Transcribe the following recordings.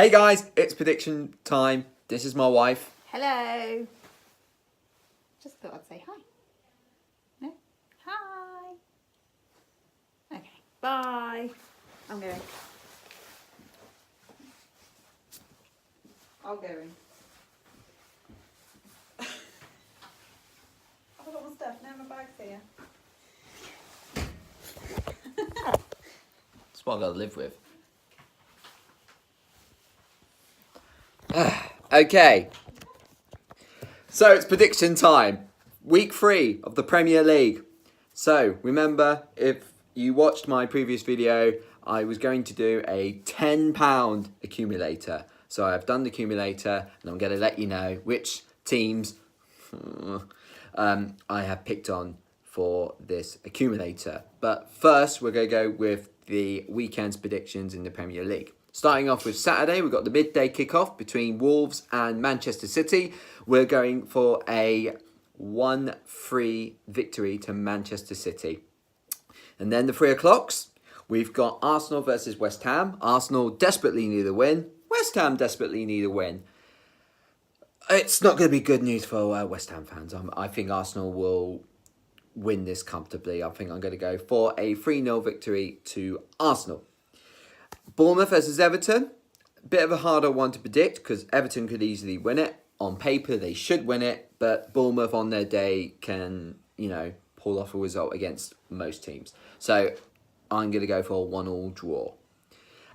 Hey guys, it's prediction time. This is my wife. Hello. Just thought I'd say hi. No? Hi. Okay, bye. I'm going. I'm going. I've got my stuff. Now my bag's here. That's what I've got to live with. Okay. So it's prediction time. Week 3 of the Premier League. So remember, if you watched my previous video, I was going to do a £10 accumulator. So I've done the accumulator and I'm going to let you know which teams I have picked on for this accumulator. But first, we're going to go with the weekend's predictions in the Premier League. Starting off with Saturday, we've got the midday kickoff between Wolves and Manchester City. We're going for a 1-3 victory to Manchester City. And then the 3 o'clocks, we've got Arsenal versus West Ham. Arsenal desperately need a win. West Ham desperately need a win. It's not going to be good news for West Ham fans. I think Arsenal will win this comfortably. I think I'm going to go for a 3-0 victory to Arsenal. Bournemouth versus Everton. Bit of a harder one to predict because Everton could easily win it. On paper, they should win it. But Bournemouth on their day can, pull off a result against most teams. So I'm going to go for a 1-1 draw.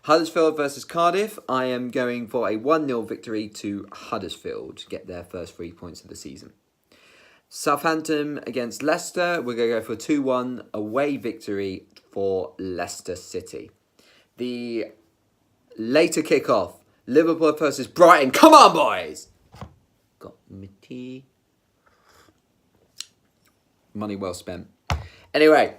Huddersfield versus Cardiff. I am going for a 1-0 victory to Huddersfield to get their first 3 points of the season. Southampton against Leicester. We're going to go for a 2-1 away victory for Leicester City. The later kickoff, Liverpool versus Brighton. Come on, boys! Got me tea. Money well spent. Anyway,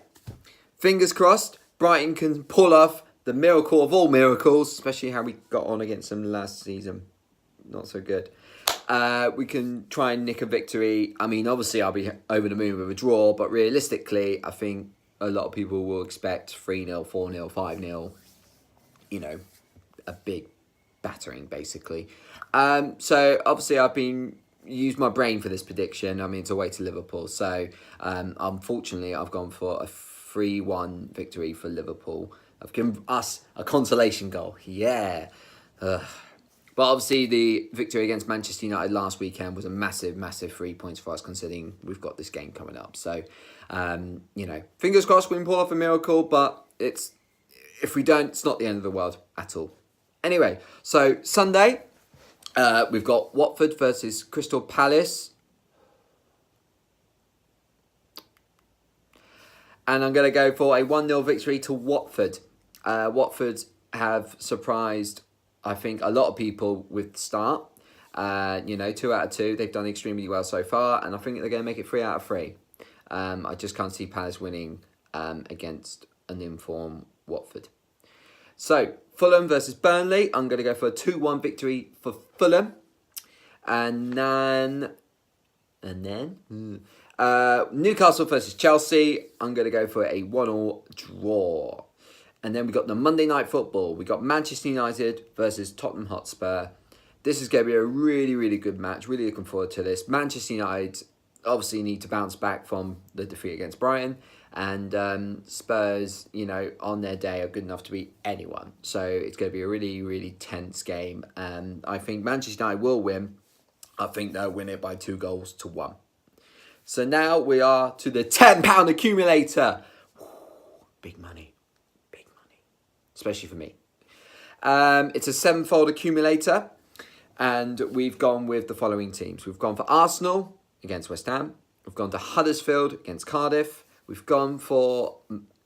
fingers crossed, Brighton can pull off the miracle of all miracles, especially how we got on against them last season. Not so good. We can try and nick a victory. I mean, obviously, I'll be over the moon with a draw, but realistically, I think a lot of people will expect 3-0, 4-0, 5-0. A big battering, basically. So, obviously, I've used my brain for this prediction. I mean, it's away to Liverpool. So, unfortunately, I've gone for a 3-1 victory for Liverpool. I've given us a consolation goal. Yeah. But obviously, the victory against Manchester United last weekend was a massive, massive 3 points for us, considering we've got this game coming up. So, fingers crossed we can pull off a miracle, but if we don't, it's not the end of the world at all. Anyway, so Sunday, we've got Watford versus Crystal Palace. And I'm going to go for a 1-0 victory to Watford. Watford have surprised, I think, a lot of people with the start. 2 out of 2. They've done extremely well so far. And I think they're going to make it 3 out of 3. I just can't see Palace winning against an informed Watford. So, Fulham versus Burnley. I'm going to go for a 2-1 victory for Fulham. And then Newcastle versus Chelsea. I'm going to go for a 1-1 draw. And then we've got the Monday Night Football. We've got Manchester United versus Tottenham Hotspur. This is going to be a really, really good match. Really looking forward to this. Manchester United obviously need to bounce back from the defeat against Brighton. And Spurs, on their day are good enough to beat anyone. So it's going to be a really, really tense game. And I think Manchester United will win. I think they'll win it by 2-1. So now we are to the £10 accumulator. Big money. Big money. Especially for me. It's a 7-fold accumulator. And we've gone with the following teams. We've gone for Arsenal against West Ham. We've gone to Huddersfield against Cardiff. We've gone for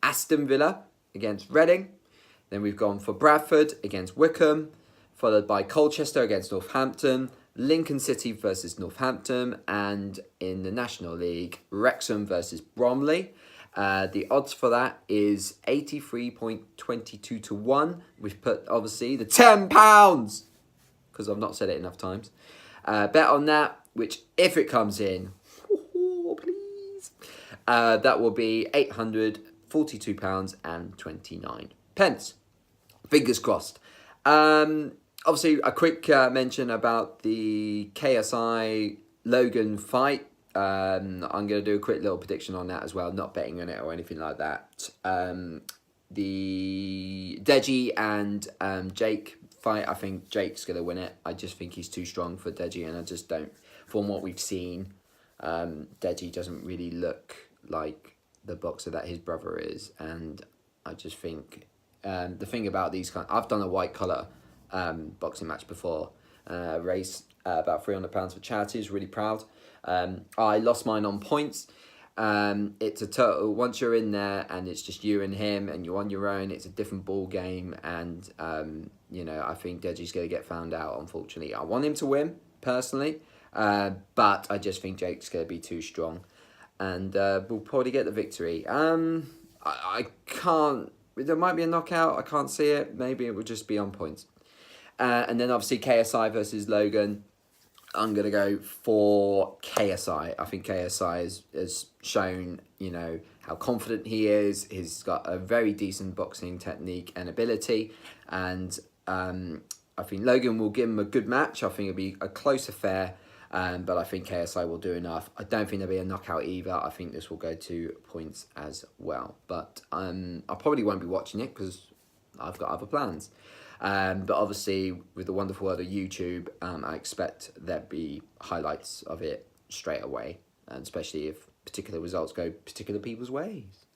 Aston Villa against Reading. Then we've gone for Bradford against Wycombe. Followed by Colchester against Northampton. Lincoln City versus Northampton. And in the National League, Wrexham versus Bromley. The odds for that is 83.22 to 1. We've put, obviously, the £10. Because I've not said it enough times. Bet on that, which if it comes in, please, that will be £842.29. Fingers crossed. Obviously, a quick mention about the KSI Logan fight. I'm going to do a quick little prediction on that as well, not betting on it or anything like that. The Deji and Jake fight, I think Jake's going to win it. I just think he's too strong for Deji, and I just don't, from what we've seen, Deji doesn't really look like the boxer that his brother is, and I just think the thing about these I've done a white collar boxing match before, raised about £300 for charity. I was really proud. I lost mine on points. It's a total, once you're in there and it's just you and him and you're on your own, it's a different ball game, and you know, I think Deji's going to get found out, unfortunately. I want him to win personally, but I just think Jake's going to be too strong, and we'll probably get the victory. I can't, there might be a knockout, I can't see it. Maybe it will just be on points. And then obviously KSI versus Logan, I'm going to go for KSI. I think KSI has shown, you know, how confident he is. He's got a very decent boxing technique and ability. And I think Logan will give him a good match. I think it'll be a close affair. But I think KSI will do enough. I don't think there'll be a knockout either. I think this will go to points as well. But I probably won't be watching it because I've got other plans. But obviously, with the wonderful world of YouTube, I expect there'll be highlights of it straight away, and especially if particular results go particular people's ways.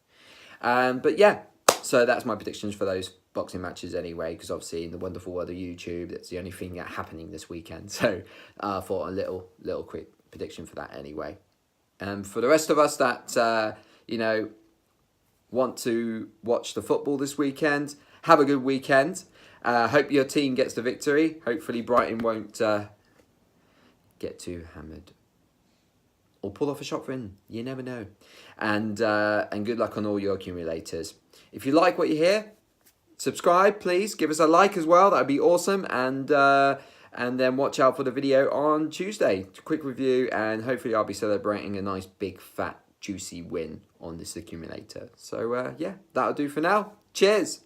But yeah, so that's my predictions for those boxing matches anyway, because obviously in the wonderful world of YouTube, that's the only thing happening this weekend. So I thought a little quick prediction for that anyway. For the rest of us that, you know, want to watch the football this weekend, have a good weekend. Hope your team gets the victory. Hopefully Brighton won't get too hammered or pull off a shot win. You never know. And good luck on all your accumulators. If you like what you hear, subscribe, please. Give us a like as well. That would be awesome. And then watch out for the video on Tuesday. Quick review, and hopefully I'll be celebrating a nice big fat juicy win on this accumulator. So yeah, that'll do for now. Cheers.